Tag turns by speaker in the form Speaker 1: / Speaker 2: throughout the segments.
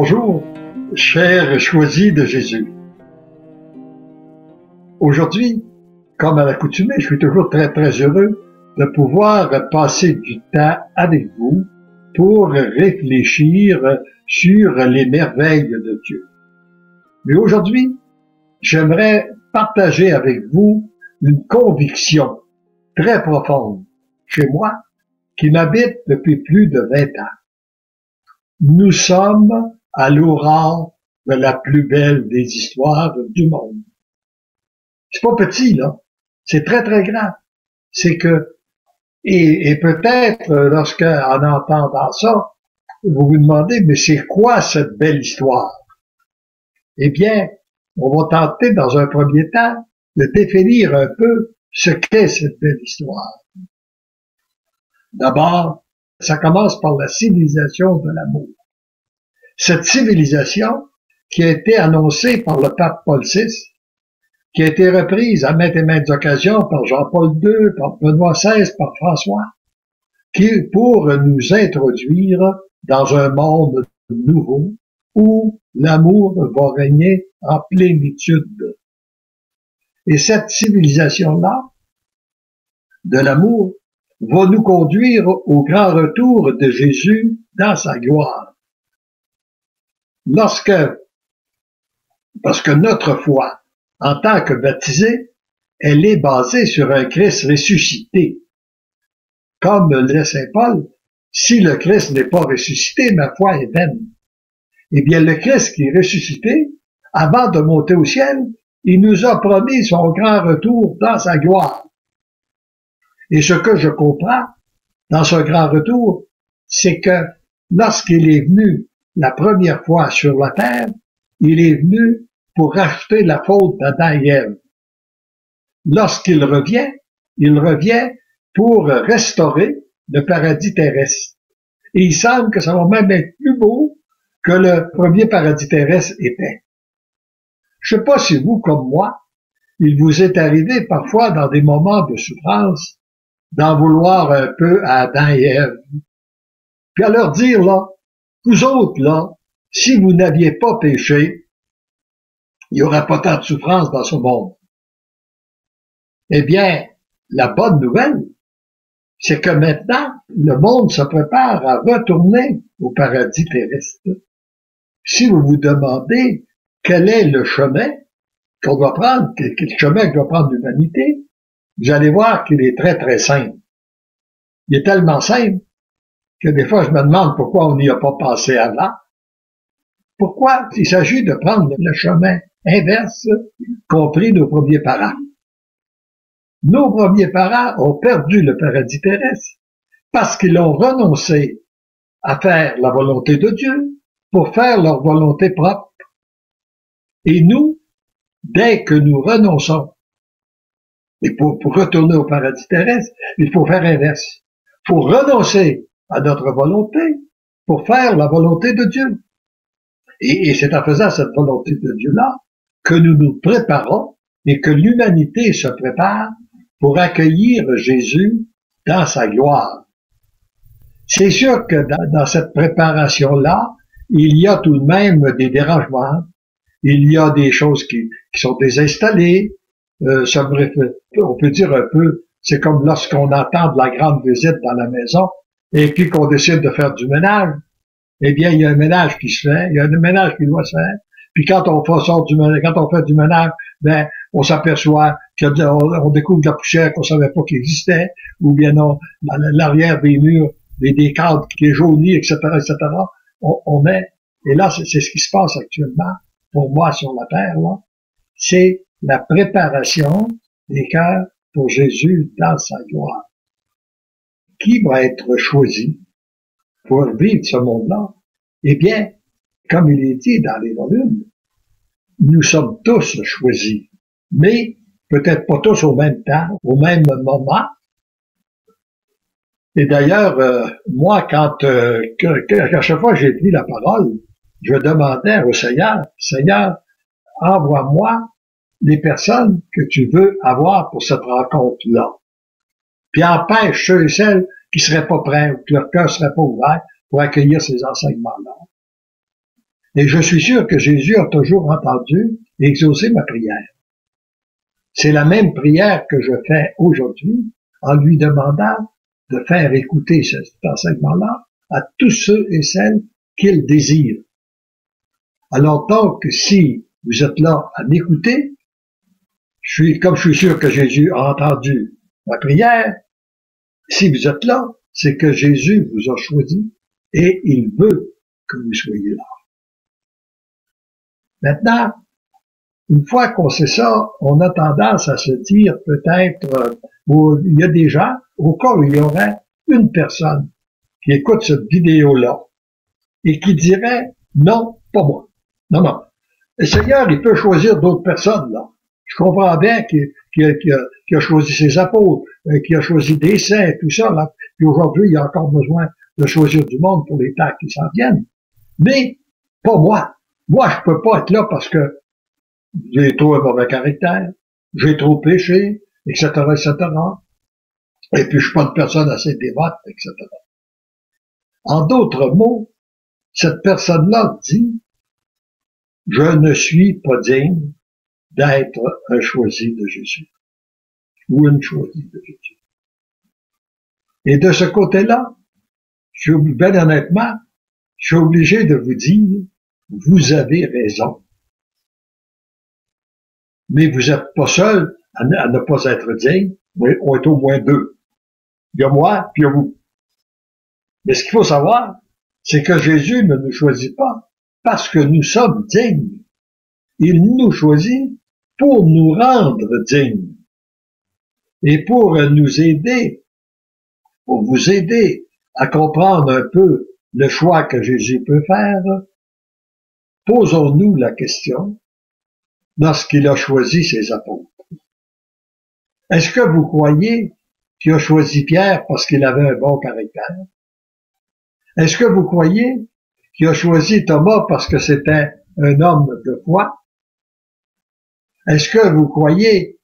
Speaker 1: Bonjour, chers choisis de Jésus. Aujourd'hui, comme à l'accoutumée, je suis toujours très heureux de pouvoir passer du temps avec vous pour réfléchir sur les merveilles de Dieu. Mais aujourd'hui, j'aimerais partager avec vous une conviction très profonde chez moi qui m'habite depuis plus de 20 ans. Nous sommes à l'aurore de la plus belle des histoires du monde. C'est pas petit, là. C'est très grand. C'est que, et peut-être, lorsqu'en entendant ça, vous vous demandez, mais c'est quoi cette belle histoire? Eh bien, on va tenter dans un premier temps de définir un peu ce qu'est cette belle histoire. D'abord, ça commence par la civilisation de l'amour. Cette civilisation qui a été annoncée par le pape Paul VI, qui a été reprise à maintes et maintes occasions par Jean-Paul II, par Benoît XVI, par François, qui pour nous introduire dans un monde nouveau où l'amour va régner en plénitude. Et cette civilisation-là, de l'amour, va nous conduire au grand retour de Jésus dans sa gloire. Parce que notre foi, en tant que baptisés, elle est basée sur un Christ ressuscité. Comme le dit Saint Paul, si le Christ n'est pas ressuscité, ma foi est vaine. Eh bien, le Christ qui est ressuscité, avant de monter au ciel, il nous a promis son grand retour dans sa gloire. Et ce que je comprends dans ce grand retour, c'est que lorsqu'il est venu la première fois sur la terre, il est venu pour racheter la faute d'Adam et Ève. Lorsqu'il revient, il revient pour restaurer le paradis terrestre. Et il semble que ça va même être plus beau que le premier paradis terrestre était. Je ne sais pas si vous, comme moi, il vous est arrivé parfois dans des moments de souffrance d'en vouloir un peu à Adam et Ève. Puis à leur dire, là, vous autres, là, si vous n'aviez pas péché, il n'y aurait pas tant de souffrance dans ce monde. Eh bien, la bonne nouvelle, c'est que maintenant, le monde se prépare à retourner au paradis terrestre. Si vous vous demandez quel est le chemin qu'on doit prendre, quel chemin que doit prendre l'humanité, vous allez voir qu'il est très simple. Il est tellement simple que des fois je me demande pourquoi on n'y a pas pensé avant. Pourquoi il s'agit de prendre le chemin inverse qu'ont pris nos premiers parents. Nos premiers parents ont perdu le paradis terrestre parce qu'ils ont renoncé à faire la volonté de Dieu pour faire leur volonté propre. Et nous, dès que nous renonçons, et pour retourner au paradis terrestre, il faut faire l'inverse. Il faut renoncer à notre volonté pour faire la volonté de Dieu. Et c'est en faisant cette volonté de Dieu-là que nous nous préparons et que l'humanité se prépare pour accueillir Jésus dans sa gloire. C'est sûr que dans cette préparation-là, il y a tout de même des dérangements, il y a des choses qui sont désinstallées, on peut dire un peu, c'est comme lorsqu'on attend de la grande visite dans la maison et puis qu'on décide de faire du ménage. Eh bien, il y a un ménage qui se fait, il y a un ménage qui doit se faire. Puis quand on fait du ménage, ben, on s'aperçoit qu'on découvre de la poussière qu'on savait pas qu'il existait, ou bien non, l'arrière des murs, des cadres qui est jauni, etc., on met, et là, c'est ce qui se passe actuellement, pour moi, sur la terre, là. C'est la préparation des cœurs pour Jésus dans sa gloire. Qui va être choisi pour vivre ce monde-là? Eh bien, comme il est dit dans les volumes, nous sommes tous choisis, mais peut-être pas tous au même temps, au même moment. Et d'ailleurs, moi, à chaque fois que j'ai pris la parole, je demandais au Seigneur, Seigneur, envoie-moi les personnes que tu veux avoir pour cette rencontre-là. Puis empêche ceux et celles qui seraient pas prêts ou que leur cœur serait pas ouvert pour accueillir ces enseignements-là. Et je suis sûr que Jésus a toujours entendu et exaucé ma prière. C'est la même prière que je fais aujourd'hui en lui demandant de faire écouter cet enseignement-là à tous ceux et celles qu'il désire. Alors donc, si vous êtes là à m'écouter, comme je suis sûr que Jésus a entendu ma prière, si vous êtes là, c'est que Jésus vous a choisi et il veut que vous soyez là. Maintenant, une fois qu'on sait ça, on a tendance à se dire peut-être, il y a des gens, au cas où il y aurait une personne qui écoute cette vidéo-là et qui dirait, non, pas moi. Non, non. Le Seigneur, il peut choisir d'autres personnes, là. Je comprends bien qu'il a choisi ses apôtres, qu'il a choisi des saints, tout ça, là. Puis aujourd'hui, il y a encore besoin de choisir du monde pour les temps qui s'en viennent. Mais, pas moi. Moi, je peux pas être là parce que j'ai trop un mauvais caractère, j'ai trop péché, etc., etc. Et puis, je suis pas une personne assez dévote, etc. En d'autres mots, cette personne-là dit, je ne suis pas digne d'être un choisi de Jésus, ou une choisie de Jésus. Et de ce côté-là, bien honnêtement, je suis obligé de vous dire, vous avez raison. Mais vous n'êtes pas seul à ne pas être digne, on est au moins deux. Il y a moi, puis il y a vous. Mais ce qu'il faut savoir, c'est que Jésus ne nous choisit pas parce que nous sommes dignes. Il nous choisit pour nous rendre dignes et pour nous aider, pour vous aider à comprendre un peu le choix que Jésus peut faire. Posons-nous la question lorsqu'il a choisi ses apôtres. Est-ce que vous croyez qu'il a choisi Pierre parce qu'il avait un bon caractère? Est-ce que vous croyez qu'il a choisi Thomas parce que c'était un homme de foi? Est-ce que vous croyez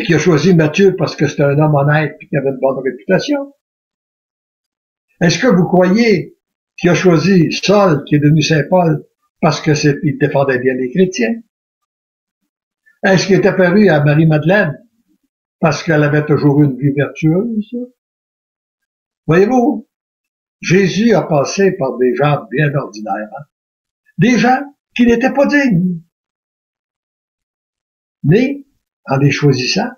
Speaker 1: qu'il a choisi Matthieu parce que c'était un homme honnête et qu'il avait une bonne réputation? Est-ce que vous croyez qu'il a choisi Saul, qui est devenu Saint Paul, parce que il défendait bien les chrétiens? Est-ce qu'il est apparu à Marie-Madeleine parce qu'elle avait toujours une vie vertueuse? Voyez-vous, Jésus a passé par des gens bien ordinaires, hein? Des gens qui n'étaient pas dignes. Mais, en les choisissant,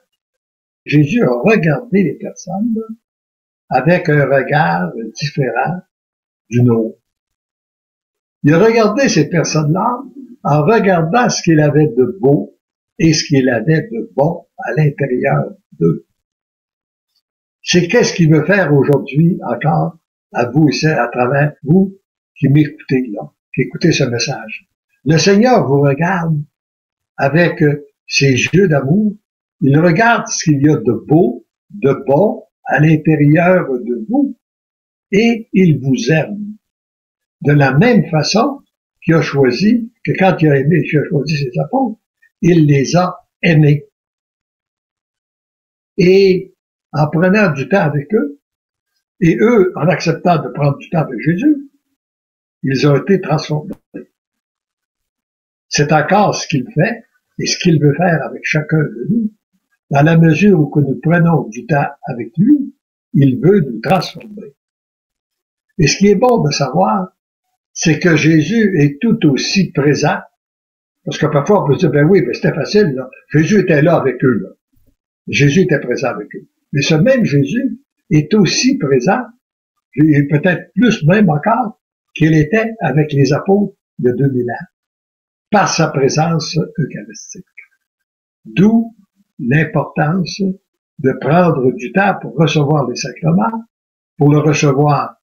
Speaker 1: Jésus a regardé les personnes avec un regard différent du nôtre. Il a regardé ces personnes-là en regardant ce qu'il avait de beau et ce qu'il avait de bon à l'intérieur d'eux. C'est qu'est-ce qu'il veut faire aujourd'hui encore à vous et à travers vous qui m'écoutez là, qui écoutez ce message. Le Seigneur vous regarde avec ses yeux d'amour. Il regarde ce qu'il y a de beau, de bon à l'intérieur de vous et il vous aime. De la même façon qu'il a choisi, que quand il a choisi ses apôtres, il les a aimés. Et en prenant du temps avec eux, et eux, en acceptant de prendre du temps avec Jésus, ils ont été transformés. C'est encore ce qu'il fait et ce qu'il veut faire avec chacun de nous. Dans la mesure où que nous prenons du temps avec lui, il veut nous transformer. Et ce qui est bon de savoir, c'est que Jésus est tout aussi présent. Parce que parfois on peut dire, ben oui, ben c'était facile, là. Jésus était là avec eux, là. Jésus était présent avec eux. Mais ce même Jésus est aussi présent, et peut-être plus même encore, qu'il était avec les apôtres il y a 2000 ans, par sa présence eucharistique. D'où l'importance de prendre du temps pour recevoir les sacrements, pour le recevoir.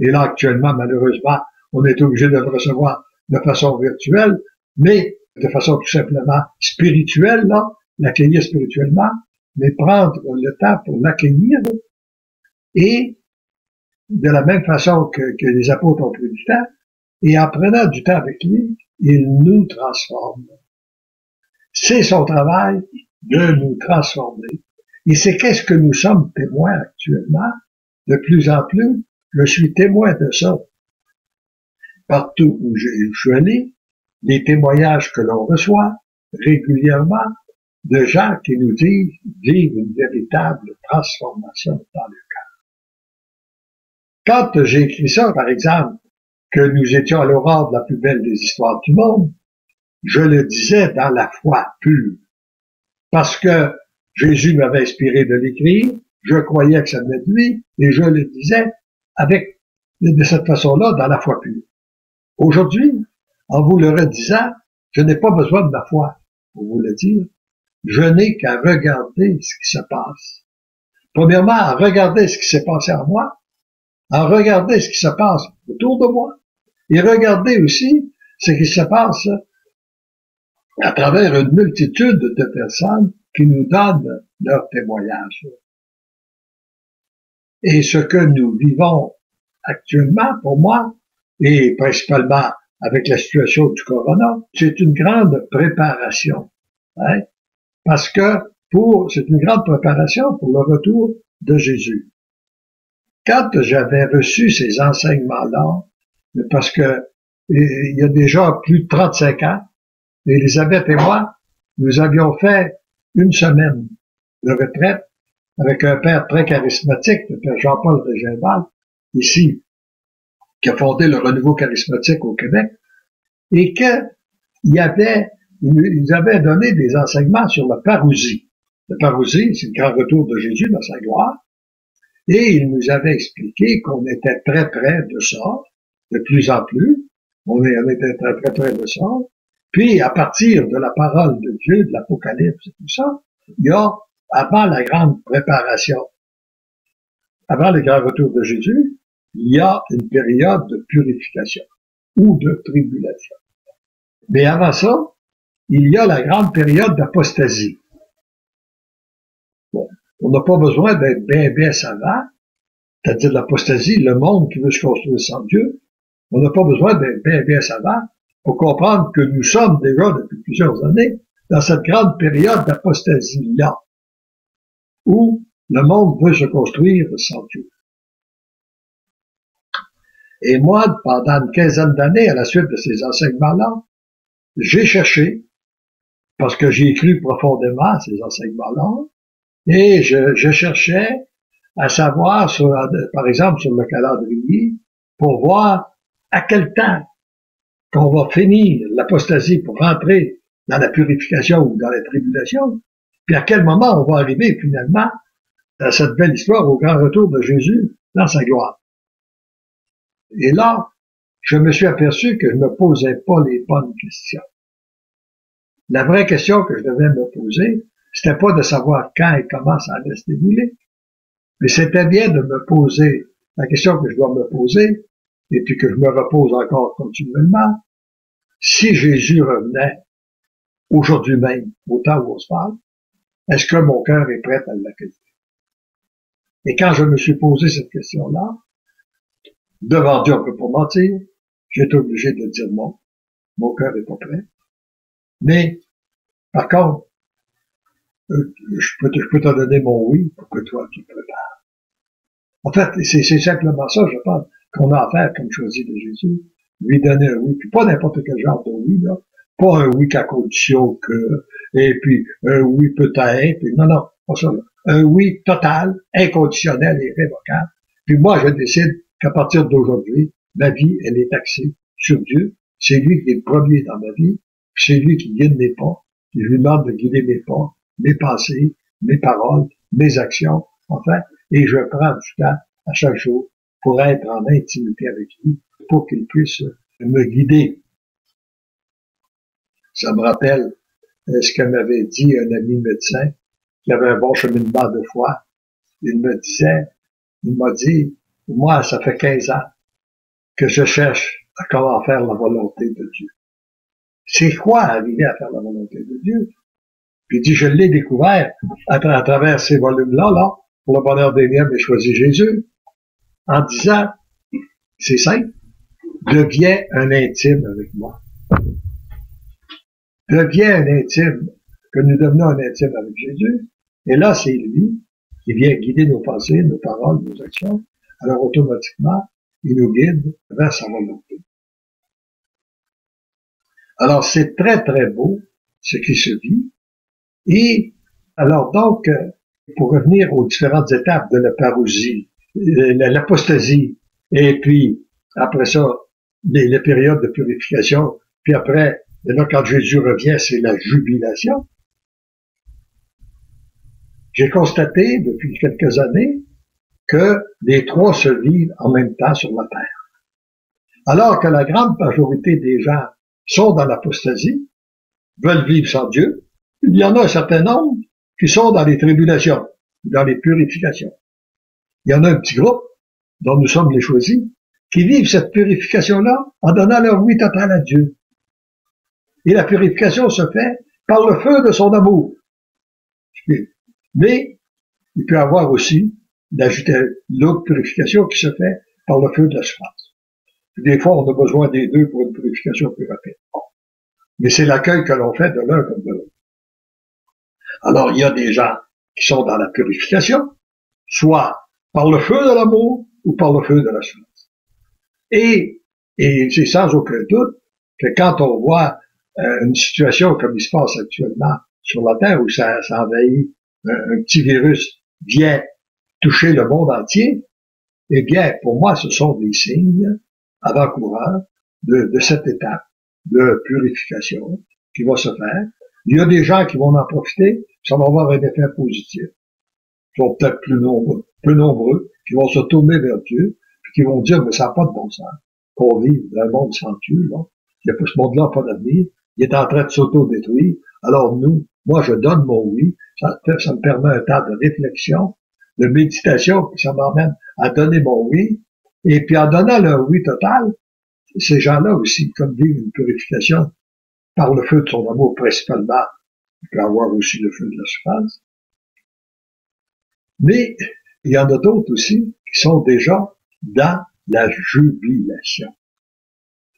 Speaker 1: Et là, actuellement, malheureusement, on est obligé de le recevoir de façon virtuelle, mais de façon tout simplement spirituelle, là, l'accueillir spirituellement, mais prendre le temps pour l'accueillir et de la même façon que les apôtres ont pris du temps, et en prenant du temps avec lui, il nous transforme. C'est son travail de nous transformer. Et c'est qu'est-ce que nous sommes témoins actuellement. De plus en plus, je suis témoin de ça. partout où je suis allé, les témoignages que l'on reçoit régulièrement de gens qui nous disent vivre une véritable transformation dans le cœur. Quand j'ai écrit ça, par exemple, que nous étions à l'aurore de la plus belle des histoires du monde, je le disais dans la foi pure. Parce que Jésus m'avait inspiré de l'écrire, je croyais que ça venait de lui, et je le disais de cette façon-là, dans la foi pure. Aujourd'hui, en vous le redisant, je n'ai pas besoin de la foi pour vous le dire. Je n'ai qu'à regarder ce qui se passe. Premièrement, à regarder ce qui s'est passé en moi, à regarder ce qui se passe autour de moi, et regarder aussi ce qui se passe à travers une multitude de personnes qui nous donnent leurs témoignages. Et ce que nous vivons actuellement, pour moi, et principalement avec la situation du corona, c'est une grande préparation. Hein? Parce que c'est une grande préparation pour le retour de Jésus. Quand j'avais reçu ces enseignements-là, parce que il y a déjà plus de 35 ans, Élisabeth et moi, nous avions fait une semaine de retraite avec un père très charismatique, le père Jean-Paul Régimbal, ici, qui a fondé le renouveau charismatique au Québec, et il nous avait donné des enseignements sur la parousie. La parousie, c'est le grand retour de Jésus dans sa gloire, et il nous avait expliqué qu'on était très près de ça, de plus en plus, on était très très près de ça, puis à partir de la parole de Dieu, de l'Apocalypse et tout ça, il y a, avant la grande préparation, avant le grand retour de Jésus, il y a une période de purification ou de tribulation. Mais avant ça, il y a la grande période d'apostasie. Bon, on n'a pas besoin d'être bien savant, c'est-à-dire l'apostasie, le monde qui veut se construire sans Dieu. On n'a pas besoin d'être bien savant pour comprendre que nous sommes déjà depuis plusieurs années dans cette grande période d'apostasie-là, où le monde veut se construire sans Dieu. Et moi, pendant une quinzaine d'années, à la suite de ces enseignements-là, j'ai cherché, parce que j'ai cru profondément à ces enseignements-là, et je cherchais à savoir, par exemple, sur le calendrier, pour voir à quel temps qu'on va finir l'apostasie pour rentrer dans la purification ou dans la tribulation, puis à quel moment on va arriver finalement à cette belle histoire au grand retour de Jésus dans sa gloire. Et là, je me suis aperçu que je ne me posais pas les bonnes questions. La vraie question que je devais me poser, c'était pas de savoir quand et comment ça allait se dérouler, mais c'était bien de me poser la question que je dois me poser, et puis que je me repose encore continuellement. Si Jésus revenait aujourd'hui même, au temps où on se parle, est-ce que mon cœur est prêt à l'accueillir? Et quand je me suis posé cette question-là, devant Dieu, on ne peut pas mentir, j'étais obligé de dire non, mon cœur n'est pas prêt. Mais, par contre, je peux te donner mon oui pour que toi, tu te prépares. En fait, c'est simplement ça, je pense, qu'on a à faire comme choisi de Jésus. Lui donner un oui, puis pas n'importe quel genre de oui, là. Pas un oui qu'à condition que, et puis un oui peut-être, puis non, pas ça, là. Un oui total, inconditionnel et irrévocable. Puis moi, je décide qu'à partir d'aujourd'hui, ma vie, elle est axée sur Dieu. C'est lui qui est le premier dans ma vie, puis c'est lui qui guide mes pas. Puis je lui demande de guider mes pas, mes pensées, mes paroles, mes actions, enfin, et je prends du temps à chaque jour pour être en intimité avec lui, pour qu'il puisse me guider. Ça me rappelle ce que m'avait dit un ami médecin qui avait un bon cheminement de foi. Il m'a dit, moi, ça fait 15 ans que je cherche à comment faire la volonté de Dieu. C'est quoi arriver à faire la volonté de Dieu? Puis il dit, je l'ai découvert à travers ces volumes-là, là, pour le bonheur des miens, j'ai choisi Jésus, en disant, c'est simple, deviens un intime avec moi. Deviens un intime, que nous devenons un intime avec Jésus, et là, c'est lui qui vient guider nos pensées, nos paroles, nos actions, alors automatiquement, il nous guide vers sa volonté. Alors, c'est très, très beau, ce qui se vit. Et, alors donc, pour revenir aux différentes étapes de la parousie, l'apostasie, et puis, après ça, les périodes de purification, puis après, là, quand Jésus revient, c'est la jubilation. J'ai constaté depuis quelques années que les trois se vivent en même temps sur la terre. Alors que la grande majorité des gens sont dans l'apostasie, veulent vivre sans Dieu, il y en a un certain nombre qui sont dans les tribulations, dans les purifications. Il y en a un petit groupe, dont nous sommes les choisis, qui vivent cette purification-là en donnant leur oui total à Dieu. Et la purification se fait par le feu de son amour. Mais il peut y avoir aussi l'autre purification qui se fait par le feu de la souffrance. Des fois, on a besoin des deux pour une purification plus rapide. Mais c'est l'accueil que l'on fait de l'un comme de l'autre. Alors, il y a des gens qui sont dans la purification, soit par le feu de l'amour ou par le feu de la souffrance. Et c'est sans aucun doute que quand on voit une situation comme il se passe actuellement sur la Terre, où ça envahit un petit virus, vient toucher le monde entier, eh bien, pour moi, ce sont des signes avant-coureurs de cette étape de purification qui va se faire. Il y a des gens qui vont en profiter, ça va avoir un effet positif. Ils sont peut-être peu nombreux, qui vont se tourner vers Dieu, puis qui vont dire, mais ça n'a pas de bon sens qu'on vive dans un monde sans Dieu, là. Il n'y a pas ce monde-là, pas d'avenir. Il est en train de s'auto-détruire. Alors moi, je donne mon oui. Ça me permet un temps de réflexion, de méditation, puis ça m'emmène à donner mon oui. Et puis en donnant leur oui total, ces gens-là aussi, comme vivent une purification par le feu de son amour principalement, il peut avoir aussi le feu de la souffrance. Mais il y en a d'autres aussi qui sont déjà dans la jubilation.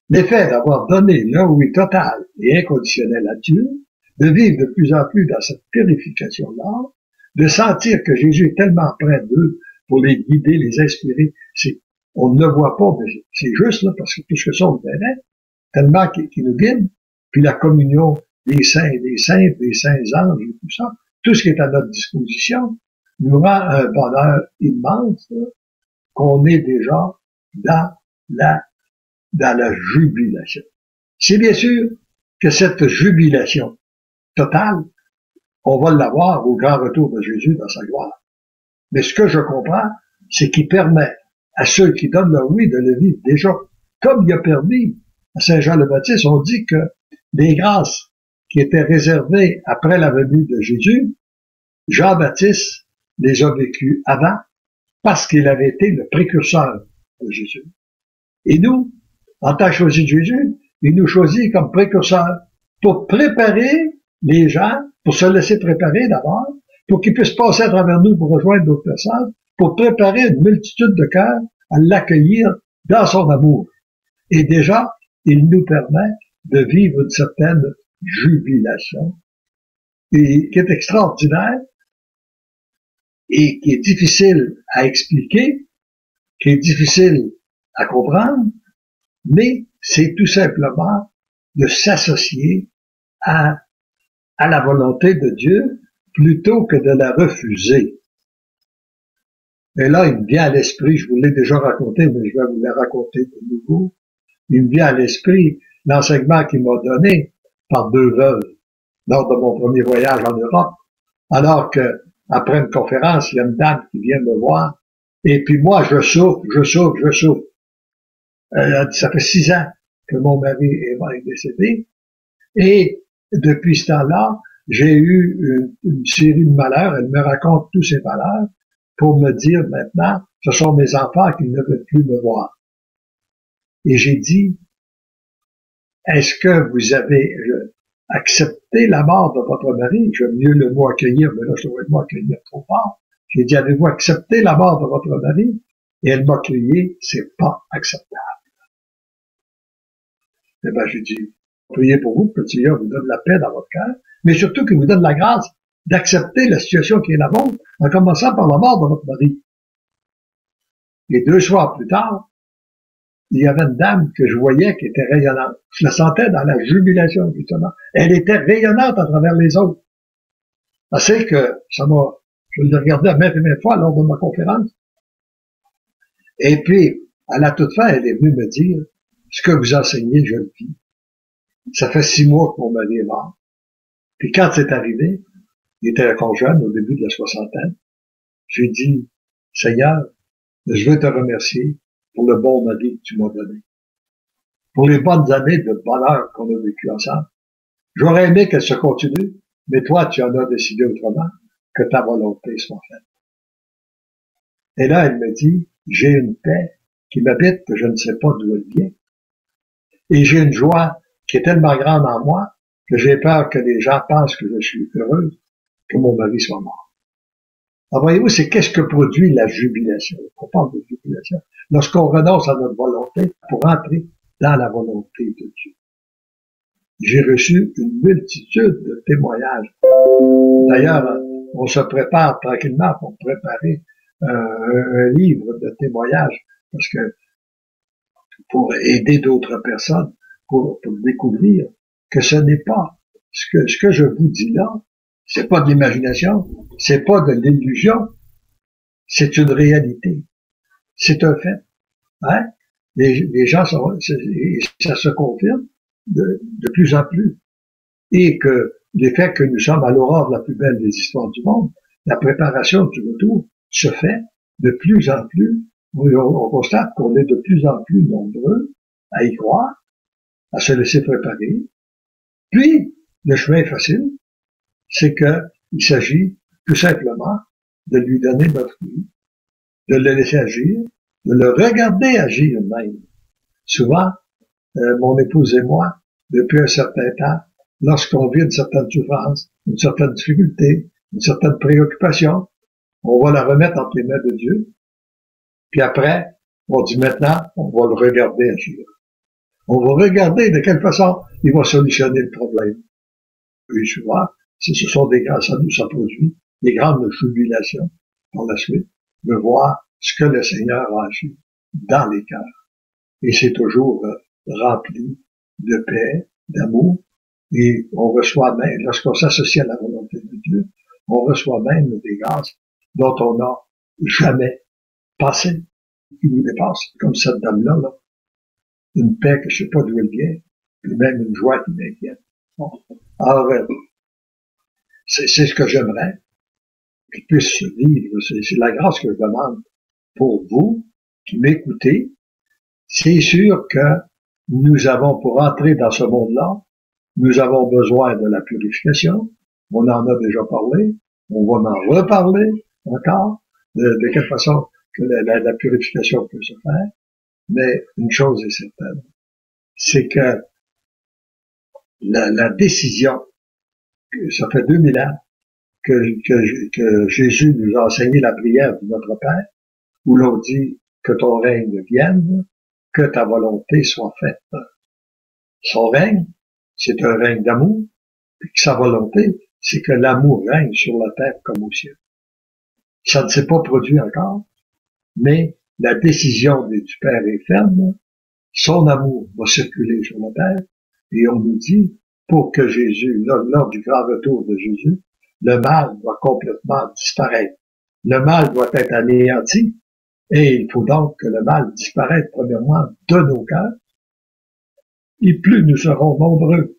Speaker 1: L'effet d'avoir donné leur oui total et inconditionnel à Dieu, de vivre de plus en plus dans cette purification-là, de sentir que Jésus est tellement près d'eux pour les guider, les inspirer, on ne le voit pas, mais c'est juste là, parce que tout ce que ça, on le verrait, tellement qu'il nous guide, puis la communion des saints et des saintes, des saints anges et tout ça, tout ce qui est à notre disposition, nous rend un bonheur immense, là, qu'on est déjà dans la jubilation. C'est bien sûr que cette jubilation totale, on va l'avoir au grand retour de Jésus dans sa gloire. Mais ce que je comprends, c'est qu'il permet à ceux qui donnent leur oui de le vivre déjà. Comme il a permis à Saint Jean le Baptiste, on dit que les grâces qui étaient réservées après la venue de Jésus, Jean-Baptiste les a vécues avant parce qu'il avait été le précurseur de Jésus. Et nous, en tant que choisi de Jésus, il nous choisit comme précurseurs pour préparer les gens, pour se laisser préparer d'abord, pour qu'ils puissent passer à travers nous pour rejoindre d'autres personnes, pour préparer une multitude de cœurs à l'accueillir dans son amour. Et déjà, il nous permet de vivre une certaine jubilation, et qui est extraordinaire, et qui est difficile à expliquer, qui est difficile à comprendre, mais c'est tout simplement de s'associer à la volonté de Dieu plutôt que de la refuser. Et là, il me vient à l'esprit, je vous l'ai déjà raconté, mais je vais vous la raconter de nouveau, il me vient à l'esprit l'enseignement qu'il m'a donné par deux veuves lors de mon premier voyage en Europe, alors que après une conférence, il y a une dame qui vient me voir, et puis moi, je souffre. Ça fait 6 ans que mon mari est décédé, et depuis ce temps-là, j'ai eu une série de malheurs. Elle me raconte tous ces malheurs pour me dire maintenant, ce sont mes enfants qui ne veulent plus me voir. Et j'ai dit, est-ce que vous avez accepté la mort de votre mari? J'aime mieux le mot accueillir, mais là, je trouvais le mot accueillir trop fort. J'ai dit, avez-vous accepté la mort de votre mari? Et elle m'a crié, c'est pas acceptable. Eh ben, j'ai dit, priez pour vous, que le Seigneur vous donne la paix dans votre cœur, mais surtout qu'il vous donne la grâce d'accepter la situation qui est la vôtre, en commençant par la mort de votre mari. Et 2 soirs plus tard, il y avait une dame que je voyais qui était rayonnante. Je la sentais dans la jubilation, justement. Elle était rayonnante à travers les autres. C'est que je l'ai regardé à maintes et maintes fois lors de ma conférence. Et puis, à la toute fin, elle est venue me dire, ce que vous enseignez, je le vis. Ça fait 6 mois que mon mari est mort. Puis quand c'est arrivé, il était encore jeune, au début de la soixantaine, j'ai dit, Seigneur, je veux te remercier pour le bon mari que tu m'as donné. Pour les bonnes années de bonheur qu'on a vécues ensemble. J'aurais aimé qu'elle se continue, mais toi, tu en as décidé autrement, que ta volonté soit faite. Et là, elle me dit, j'ai une paix qui m'habite que je ne sais pas d'où elle vient. Et j'ai une joie qui est tellement grande en moi que j'ai peur que les gens pensent que je suis heureuse que mon mari soit mort. Alors voyez-vous, c'est qu'est-ce que produit la jubilation. On parle de jubilation. Lorsqu'on renonce à notre volonté pour entrer dans la volonté de Dieu. J'ai reçu une multitude de témoignages. D'ailleurs, on se prépare tranquillement pour préparer un livre de témoignages parce que pour aider d'autres personnes pour découvrir que ce n'est pas ce que je vous dis là, c'est pas de l'imagination, c'est pas de l'illusion, c'est une réalité, c'est un fait. Hein? Les gens sont, ça se confirme de plus en plus, et que l'effet que nous sommes à l'aurore la plus belle des histoires du monde, la préparation du retour se fait de plus en plus. On constate qu'on est de plus en plus nombreux à y croire, à se laisser préparer. Puis, le chemin est facile, c'est qu'il s'agit tout simplement de lui donner notre vie, de le laisser agir, de le regarder agir même. Souvent, mon épouse et moi, depuis un certain temps, lorsqu'on vit une certaine souffrance, une certaine difficulté, une certaine préoccupation, on va la remettre entre les mains de Dieu. Puis après, on dit maintenant, on va le regarder agir. On va regarder de quelle façon il va solutionner le problème. Et souvent, ce sont ça produit des grandes jubilations par la suite de voir ce que le Seigneur a agi dans les cœurs. Et c'est toujours rempli de paix, d'amour, et on reçoit même, lorsqu'on s'associe à la volonté de Dieu, on reçoit même des grâces dont on n'a jamais passé, qui nous dépassent, comme cette dame-là, là. Une paix que je sais pas d'où elle vient, puis même une joie qui m'inquiète. Bon. Alors, c'est ce que j'aimerais qu'il puisse vivre. C'est la grâce que je demande pour vous qui m'écoutez. C'est sûr que nous avons, pour entrer dans ce monde-là, nous avons besoin de la purification. On en a déjà parlé. On va en reparler encore. De quelle façon que la purification peut se faire. Mais une chose est certaine, c'est que la décision, ça fait 2000 ans que Jésus nous a enseigné la prière de notre Père, où l'on dit que ton règne vienne, que ta volonté soit faite. Son règne, c'est un règne d'amour, et que sa volonté, c'est que l'amour règne sur la terre comme au ciel. Ça ne s'est pas produit encore, mais la décision du Père est ferme, son amour va circuler sur la terre, et on nous dit, pour que Jésus, lors du grand retour de Jésus, le mal doit complètement disparaître. Le mal doit être anéanti, et il faut donc que le mal disparaisse premièrement de nos cœurs, et plus nous serons nombreux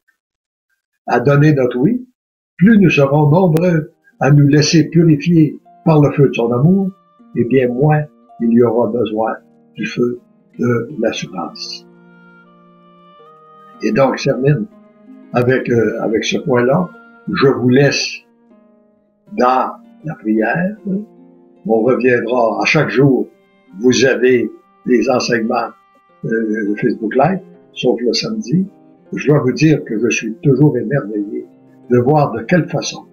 Speaker 1: à donner notre oui, plus nous serons nombreux à nous laisser purifier par le feu de son amour, et bien moins il y aura besoin du feu de l'assurance. Et donc, je termine avec ce point-là. Je vous laisse dans la prière. On reviendra à chaque jour. Vous avez des enseignements de Facebook Live, sauf le samedi. Je dois vous dire que je suis toujours émerveillé de voir de quelle façon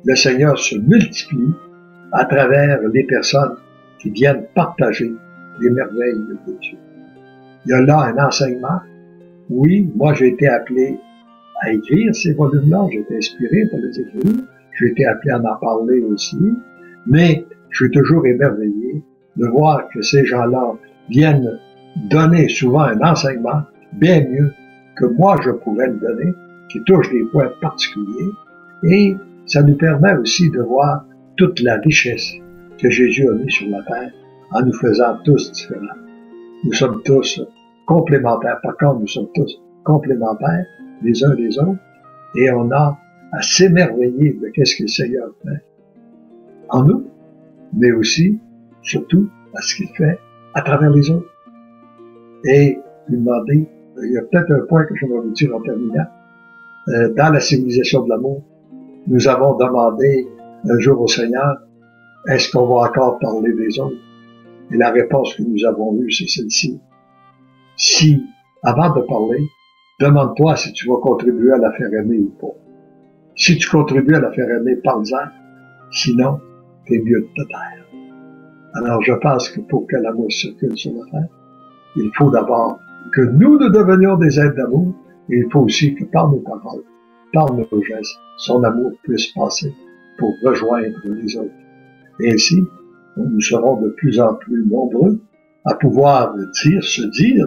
Speaker 1: le Seigneur se multiplie à travers les personnes qui viennent partager les merveilles de Dieu. Il y a là un enseignement. Oui, moi j'ai été appelé à écrire ces volumes-là, j'ai été inspiré pour les écrire, j'ai été appelé à en parler aussi, mais je suis toujours émerveillé de voir que ces gens-là viennent donner souvent un enseignement bien mieux que moi je pourrais le donner, qui touche des points particuliers, et ça nous permet aussi de voir toute la richesse que Jésus a mis sur la terre en nous faisant tous différents. Nous sommes tous complémentaires. Par contre, nous sommes tous complémentaires les uns des autres, et on a à s'émerveiller de qu'est-ce que le Seigneur fait en nous, mais aussi, surtout, à ce qu'il fait à travers les autres. Et lui demander, il y a peut-être un point que je vais vous dire en terminant. Dans la civilisation de l'amour, nous avons demandé un jour au Seigneur, est-ce qu'on va encore parler des autres? Et la réponse que nous avons eue, c'est celle-ci. Si, avant de parler, demande-toi si tu vas contribuer à la faire aimer ou pas. Si tu contribues à la faire aimer, parle-en. Sinon, t'es mieux de te taire. Alors, je pense que pour que l'amour circule sur la terre, il faut d'abord que nous devenions des êtres d'amour, et il faut aussi que par nos paroles, par nos gestes, son amour puisse passer pour rejoindre les autres. Et ainsi, nous serons de plus en plus nombreux à pouvoir se dire,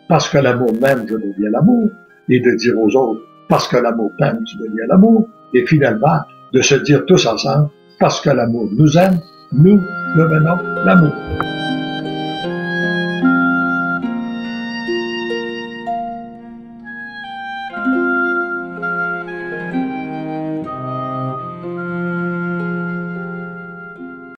Speaker 1: parce que l'amour m'aime, je deviens l'amour, et de dire aux autres, parce que l'amour t'aime, tu deviens l'amour, et finalement, de se dire tous ensemble, parce que l'amour nous aime, nous devenons l'amour.